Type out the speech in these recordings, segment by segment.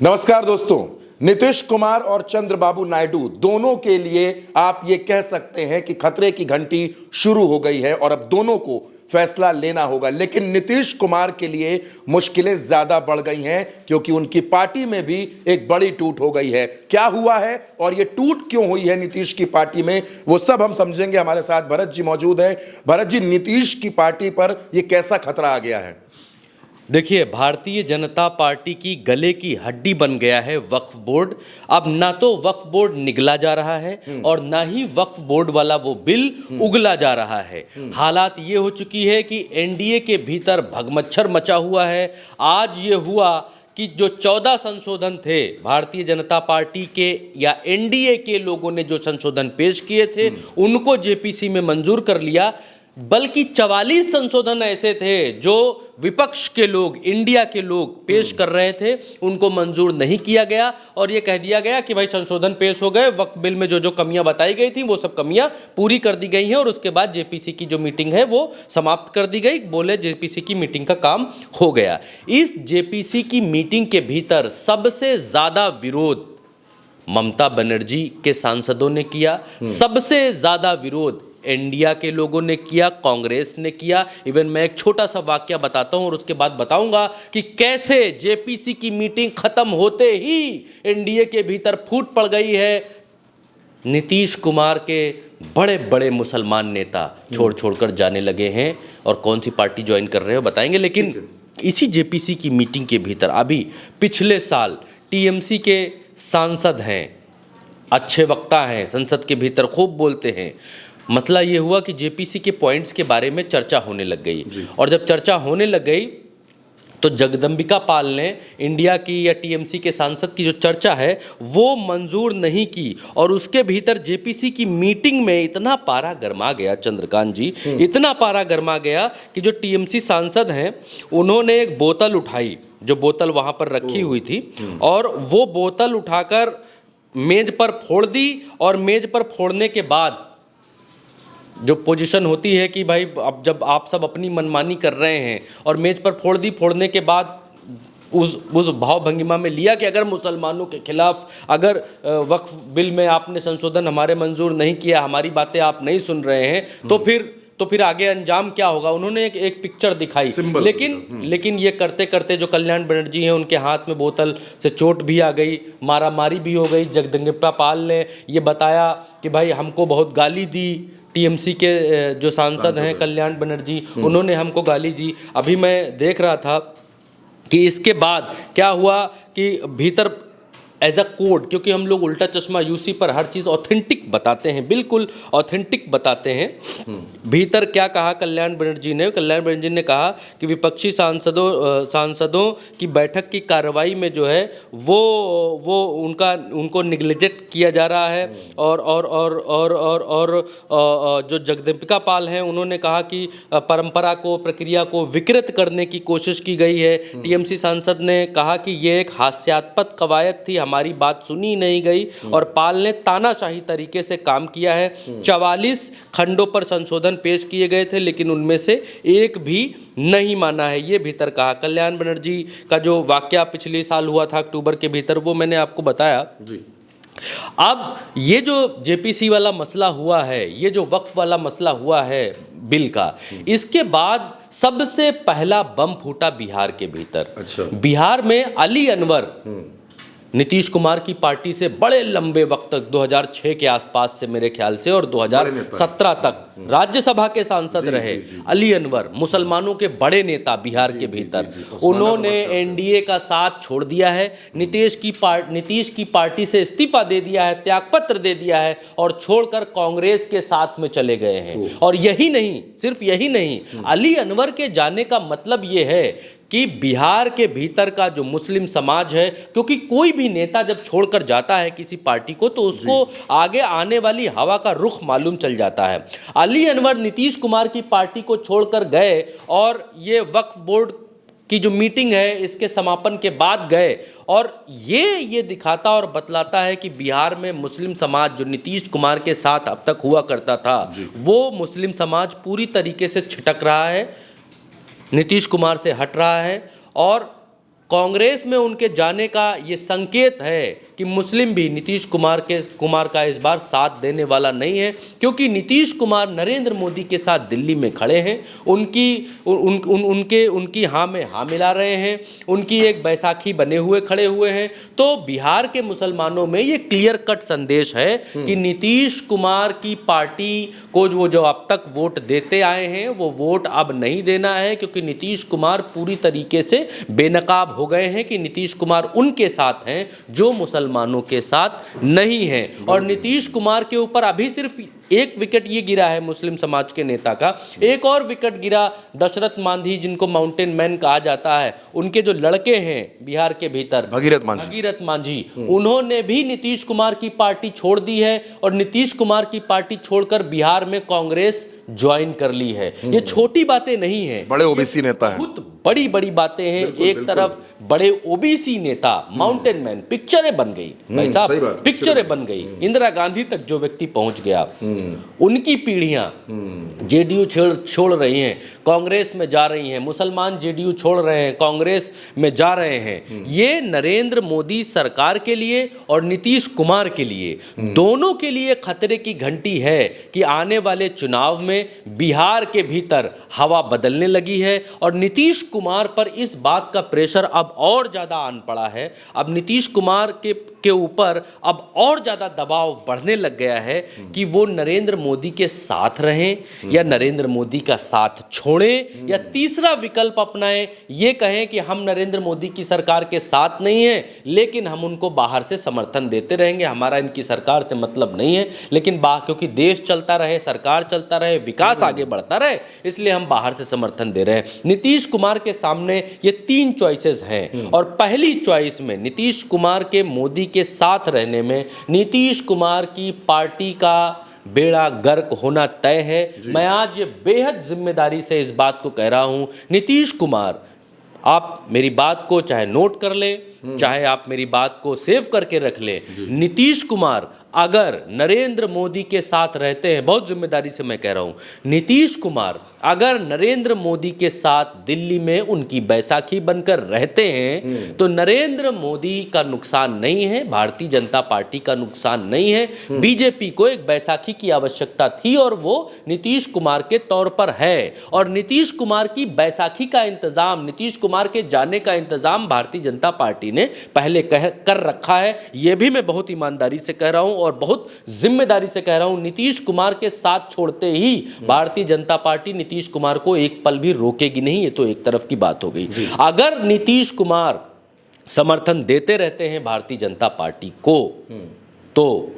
नमस्कार दोस्तों। नीतीश कुमार और चंद्रबाबू नायडू दोनों के लिए आप ये कह सकते हैं कि खतरे की घंटी शुरू हो गई है और अब दोनों को फैसला लेना होगा। लेकिन नीतीश कुमार के लिए मुश्किलें ज्यादा बढ़ गई हैं क्योंकि उनकी पार्टी में भी एक बड़ी टूट हो गई है। क्या हुआ है और ये टूट क्यों हुई है नीतीश की पार्टी में, वो सब हम समझेंगे। हमारे साथ भरत जी मौजूद हैं। भरत जी, नीतीश की पार्टी पर ये कैसा खतरा आ गया है? देखिए, भारतीय जनता पार्टी की गले की हड्डी बन गया है वक्फ बोर्ड। अब ना तो वक्फ बोर्ड निगला जा रहा है और ना ही वक्फ बोर्ड वाला वो बिल उगला जा रहा है। हालात ये हो चुकी है कि एनडीए के भीतर भगमच्छर मचा हुआ है। आज ये हुआ कि जो 14 संशोधन थे भारतीय जनता पार्टी के या एनडीए के लोगों ने जो संशोधन पेश किए थे उनको जेपीसी में मंजूर कर लिया, बल्कि 44 संशोधन ऐसे थे जो विपक्ष के लोग, इंडिया के लोग पेश कर रहे थे, उनको मंजूर नहीं किया गया और ये कह दिया गया कि भाई संशोधन पेश हो गए, वक्फ बिल में जो जो कमियां बताई गई थी वो सब कमियां पूरी कर दी गई हैं और उसके बाद जेपीसी की जो मीटिंग है वो समाप्त कर दी गई। बोले जेपीसी की मीटिंग का काम हो गया। इस जेपीसी की मीटिंग के भीतर सबसे ज्यादा विरोध ममता बनर्जी के सांसदों ने किया, सबसे ज्यादा विरोध इंडिया के लोगों ने किया, कांग्रेस ने किया। इवन मैं एक छोटा सा वाक्य बताता हूं और उसके बाद बताऊंगा कि कैसे जेपीसी की मीटिंग खत्म होते ही एनडीए के भीतर फूट पड़ गई है। नीतीश कुमार के बड़े बड़े मुसलमान नेता छोड़ छोड़कर जाने लगे हैं और कौन सी पार्टी ज्वाइन कर रहे हो बताएंगे। लेकिन इसी जेपीसी की मीटिंग के भीतर अभी पिछले साल टीएमसी के सांसद हैं, अच्छे वक्ता हैं, संसद के भीतर खूब बोलते हैं। मसला ये हुआ कि जेपीसी के पॉइंट्स के बारे में चर्चा होने लग गई और जब चर्चा होने लग गई तो जगदम्बिका पाल ने इंडिया की या टीएमसी के सांसद की जो चर्चा है वो मंजूर नहीं की और उसके भीतर जेपीसी की मीटिंग में इतना पारा गरमा गया, चंद्रकांत जी, इतना पारा गरमा गया कि जो टीएमसी सांसद हैं उन्होंने एक बोतल उठाई, जो बोतल वहाँ पर रखी हुई थी, और वो बोतल उठाकर मेज पर फोड़ दी और मेज पर फोड़ने के बाद जो पोजीशन होती है कि भाई अब जब आप सब अपनी मनमानी कर रहे हैं और मेज पर फोड़ दी, फोड़ने के बाद उस भाव भंगिमा में लिया कि अगर मुसलमानों के खिलाफ, अगर वक्फ बिल में आपने संशोधन हमारे मंजूर नहीं किया, हमारी बातें आप नहीं सुन रहे हैं, तो फिर आगे अंजाम क्या होगा। उन्होंने एक पिक्चर दिखाई, लेकिन ये करते करते जो कल्याण बनर्जी हैं उनके हाथ में बोतल से चोट भी आ गई, मारामारी भी हो गई। जगदम्बिका पाल ने ये बताया कि भाई हमको बहुत गाली दी, टीएमसी के जो सांसद हैं कल्याण बनर्जी, उन्होंने हमको गाली दी। अभी मैं देख रहा था कि इसके बाद क्या हुआ कि भीतर एज अ कोड, क्योंकि हम लोग उल्टा चश्मा यूसी पर हर चीज़ ऑथेंटिक बताते हैं, बिल्कुल ऑथेंटिक बताते हैं। भीतर क्या कहा कल्याण बनर्जी ने? कल्याण बनर्जी ने कहा कि विपक्षी सांसदों की बैठक की कार्रवाई में जो है वो उनको निग्लेक्ट किया जा रहा है और जो जगदम्बिका पाल हैं उन्होंने कहा कि परंपरा को, प्रक्रिया को विकृत करने की कोशिश की गई है। टीएमसी सांसद ने कहा कि ये एक हास्यास्पद कवायद थी, हमारी बात सुनी नहीं गई, और पाल ने तानाशाही तरीके से काम किया है। 44 खंडों पर संशोधन पेश किए गए थे लेकिन उनमें से एक भी नहीं माना है, ये भीतर कहा। कल्याण बनर्जी का जो वाकया पिछले साल हुआ था अक्टूबर के भीतर, वो मैंने आपको बताया जी। अब ये जो जेपीसी वाला मसला हुआ है, ये जो वक्फ वाला मसला हुआ है बिल का, इसके बाद सबसे पहला बम फूटा बिहार के भीतर। अच्छा। बिहार में अली अनवर नीतीश कुमार की पार्टी से बड़े लंबे वक्त तक, 2006 के आसपास से मेरे ख्याल से और 2017 तक राज्यसभा के सांसद रहे। अली अनवर मुसलमानों के बड़े नेता बिहार के भीतर, उन्होंने एनडीए का साथ छोड़ दिया है, नीतीश की पार्टी से इस्तीफा दे दिया है, त्यागपत्र दे दिया है और छोड़कर कांग्रेस के साथ में चले गए हैं। और यही नहीं, सिर्फ यही नहीं, अली अनवर के जाने का मतलब ये है कि बिहार के भीतर का जो मुस्लिम समाज है, क्योंकि कोई भी नेता जब छोड़कर जाता है किसी पार्टी को तो उसको आगे आने वाली हवा का रुख मालूम चल जाता है। अली अनवर नीतीश कुमार की पार्टी को छोड़कर गए और ये वक्फ बोर्ड की जो मीटिंग है इसके समापन के बाद गए, और ये दिखाता और बतलाता है कि बिहार में मुस्लिम समाज जो नीतीश कुमार के साथ अब तक हुआ करता था, वो मुस्लिम समाज पूरी तरीके से छिटक रहा है, नीतीश कुमार से हट रहा है और कांग्रेस में उनके जाने का ये संकेत है कि मुस्लिम भी नीतीश कुमार का इस बार साथ देने वाला नहीं है, क्योंकि नीतीश कुमार नरेंद्र मोदी के साथ दिल्ली में खड़े हैं, उनकी हाँ में हाँ मिला रहे हैं, उनकी एक बैसाखी बने हुए खड़े हुए हैं। तो बिहार के मुसलमानों में ये क्लियर कट संदेश है कि नीतीश कुमार की पार्टी को वो जो अब तक वोट देते आए हैं वो वोट अब नहीं देना है, क्योंकि नीतीश कुमार पूरी तरीके से बेनकाब हो गए हैं कि नीतीश कुमार उनके साथ हैं जो मुसलमानों के साथ नहीं हैं। और नीतीश कुमार के ऊपर अभी सिर्फ एक विकेट ये गिरा है मुस्लिम समाज के नेता का, एक और विकेट गिरा दशरथ मांझी, जिनको माउंटेन मैन कहा जाता है, उनके जो लड़के हैं बिहार के भीतर, भगीरथ मांझी, उन्होंने भी नीतीश कुमार की पार्टी छोड़ दी है और नीतीश कुमार की पार्टी छोड़कर बिहार में कांग्रेस ज्वाइन कर ली है। ये छोटी बातें नहीं है, बड़े ओबीसी नेता हैं, बहुत बड़ी बड़ी बातें हैं। एक तरफ बड़े ओबीसी नेता, माउंटेन मैन, पिक्चरें बन गई भाई साहब, पिक्चरें बन गई। इंदिरा गांधी तक जो व्यक्ति पहुंच गया, उनकी पीढ़ियां जेडीयू छोड़ रही हैं, कांग्रेस में जा रही हैं, मुसलमान जेडीयू छोड़ रहे हैं, कांग्रेस में जा रहे हैं। ये नरेंद्र मोदी सरकार के लिए और नीतीश कुमार के लिए, दोनों के लिए खतरे की घंटी है कि आने वाले चुनाव में बिहार के भीतर हवा बदलने लगी है और नीतीश कुमार पर इस बात का प्रेशर अब और ज्यादा आन पड़ा है। अब नीतीश कुमार के ऊपर अब और ज्यादा दबाव बढ़ने लग गया है कि वो नरेंद्र मोदी के साथ रहें या नरेंद्र मोदी का साथ छोड़ें या तीसरा विकल्प अपनाएं, ये कहें कि हम नरेंद्र मोदी की सरकार के साथ नहीं हैं लेकिन हम उनको बाहर से समर्थन देते रहेंगे, हमारा इनकी सरकार से मतलब नहीं है, लेकिन क्योंकि देश चलता रहे, सरकार चलता रहे, विकास आगे बढ़ता रहे, इसलिए हम बाहर से समर्थन दे रहे हैं। नीतीश कुमार के सामने ये तीन चॉइसेस हैं और पहली चॉइस में नीतीश कुमार के मोदी के साथ रहने में नीतीश कुमार की पार्टी का बेड़ा गर्क होना तय है। मैं आज ये बेहद जिम्मेदारी से इस बात को कह रहा हूं, नीतीश कुमार, आप मेरी बात को चाहे नोट कर लें, चाहे आप मेरी बात को सेव करके रख लें, नीतीश कुमार अगर नरेंद्र मोदी के साथ रहते हैं, बहुत जिम्मेदारी से मैं कह रहा हूं, नीतीश कुमार अगर नरेंद्र मोदी के साथ दिल्ली में उनकी बैसाखी बनकर रहते हैं तो नरेंद्र मोदी का नुकसान नहीं है, भारतीय जनता पार्टी का नुकसान नहीं है। बीजेपी को एक बैसाखी की आवश्यकता थी और वो नीतीश कुमार के तौर पर है, और नीतीश कुमार की बैसाखी का इंतजाम, नीतीश कुमार के जाने का इंतजाम भारतीय जनता पार्टी ने पहले कर रखा है। यह भी मैं बहुत ईमानदारी से कह रहा हूं और बहुत जिम्मेदारी से कह रहा हूं, नीतीश कुमार के साथ छोड़ते ही भारतीय जनता पार्टी नीतीश कुमार को एक पल भी रोकेगी नहीं। ये तो एक तरफ की बात हो गई। अगर नीतीश कुमार समर्थन देते रहते हैं भारतीय जनता पार्टी को तो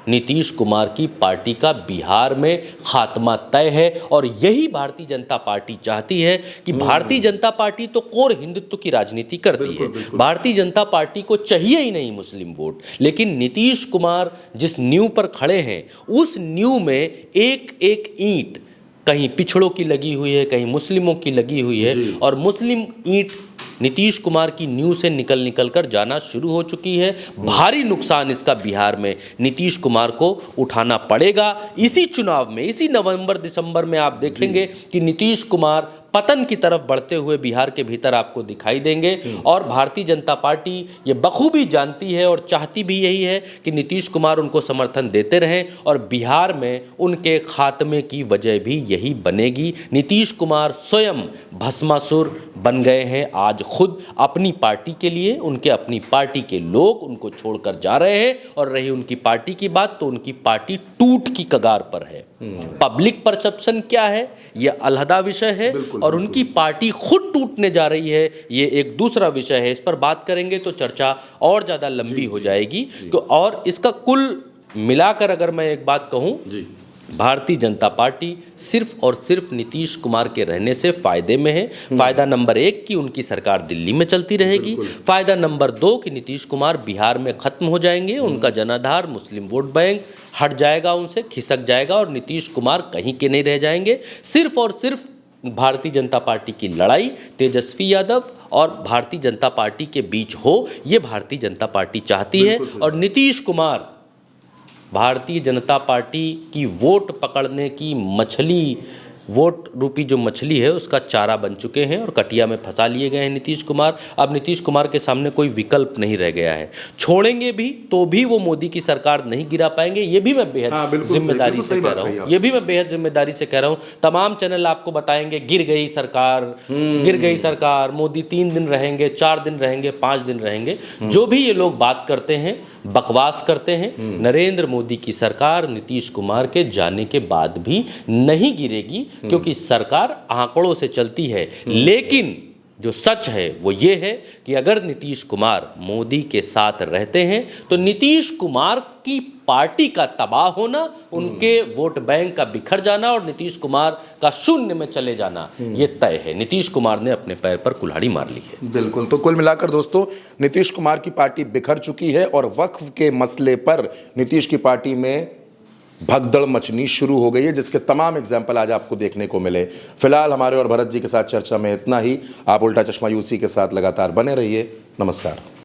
नीतीश कुमार की पार्टी का बिहार में खात्मा तय है और यही भारतीय जनता पार्टी चाहती है कि भारतीय जनता पार्टी तो कोर हिंदुत्व की राजनीति करती है, भारतीय जनता पार्टी को चाहिए ही नहीं मुस्लिम वोट, लेकिन नीतीश कुमार जिस नींव पर खड़े हैं उस नींव में एक एक ईंट कहीं पिछड़ों की लगी हुई है, कहीं मुस्लिमों की लगी हुई है और मुस्लिम ईंट नीतीश कुमार की न्यू से निकल कर जाना शुरू हो चुकी है। भारी नुकसान इसका बिहार में नीतीश कुमार को उठाना पड़ेगा। इसी चुनाव में, इसी नवंबर दिसंबर में आप देखेंगे कि नीतीश कुमार पतन की तरफ बढ़ते हुए बिहार के भीतर आपको दिखाई देंगे और भारतीय जनता पार्टी ये बखूबी जानती है और चाहती भी यही है कि नीतीश कुमार उनको समर्थन देते रहें और बिहार में उनके खात्मे की वजह भी यही बनेगी। नीतीश कुमार स्वयं भस्मासुर बन गए हैं आज खुद अपनी पार्टी के लिए, उनके अपनी पार्टी के लोग उनको छोड़कर जा रहे हैं और रही उनकी पार्टी की बात तो उनकी पार्टी टूट की कगार पर है। पब्लिक परसेप्शन क्या है यह अलहदा विषय है और उनकी पार्टी खुद टूटने जा रही है ये एक दूसरा विषय है। इस पर बात करेंगे तो चर्चा और ज़्यादा लंबी हो जाएगी। और इसका कुल मिलाकर अगर मैं एक बात कहूँ, भारतीय जनता पार्टी सिर्फ और सिर्फ नीतीश कुमार के रहने से फायदे में है। फायदा नंबर 1 कि उनकी सरकार दिल्ली में चलती रहेगी, फायदा नंबर 2 कि नीतीश कुमार बिहार में खत्म हो जाएंगे, उनका जनाधार मुस्लिम वोट बैंक हट जाएगा, उनसे खिसक जाएगा और नीतीश कुमार कहीं के नहीं रह जाएंगे। सिर्फ और सिर्फ भारतीय जनता पार्टी की लड़ाई तेजस्वी यादव और भारतीय जनता पार्टी के बीच हो, ये भारतीय जनता पार्टी चाहती है और नीतीश कुमार भारतीय जनता पार्टी की वोट पकड़ने की मछली वोट रूपी जो मछली है उसका चारा बन चुके हैं और कटिया में फंसा लिए गए हैं नीतीश कुमार। अब नीतीश कुमार के सामने कोई विकल्प नहीं रह गया है। छोड़ेंगे भी तो भी वो मोदी की सरकार नहीं गिरा पाएंगे। ये भी मैं बेहद जिम्मेदारी से कह रहा हूँ, ये भी मैं बेहद जिम्मेदारी से कह रहा हूँ। तमाम चैनल आपको बताएंगे गिर गई सरकार, मोदी 3 दिन रहेंगे, 4 दिन रहेंगे, 5 दिन रहेंगे। जो भी ये लोग बात करते हैं, बकवास करते हैं, नरेंद्र मोदी की सरकार नीतीश कुमार के जाने के बाद भी नहीं गिरेगी, क्योंकि सरकार आंकड़ों से चलती है। लेकिन जो सच है वो ये है कि अगर नीतीश कुमार मोदी के साथ रहते हैं तो नीतीश कुमार की पार्टी का तबाह होना, उनके वोट बैंक का बिखर जाना और नीतीश कुमार का शून्य में चले जाना ये तय है। नीतीश कुमार ने अपने पैर पर कुल्हाड़ी मार ली है। बिल्कुल। तो कुल मिलाकर दोस्तों, नीतीश कुमार की पार्टी बिखर चुकी है और वक्फ के मसले पर नीतीश की पार्टी में भगदड़ मचनी शुरू हो गई है, जिसके तमाम एग्जाम्पल आज आपको देखने को मिले। फिलहाल हमारे और भरत जी के साथ चर्चा में इतना ही। आप उल्टा चश्मा यूसी के साथ लगातार बने रहिए। नमस्कार।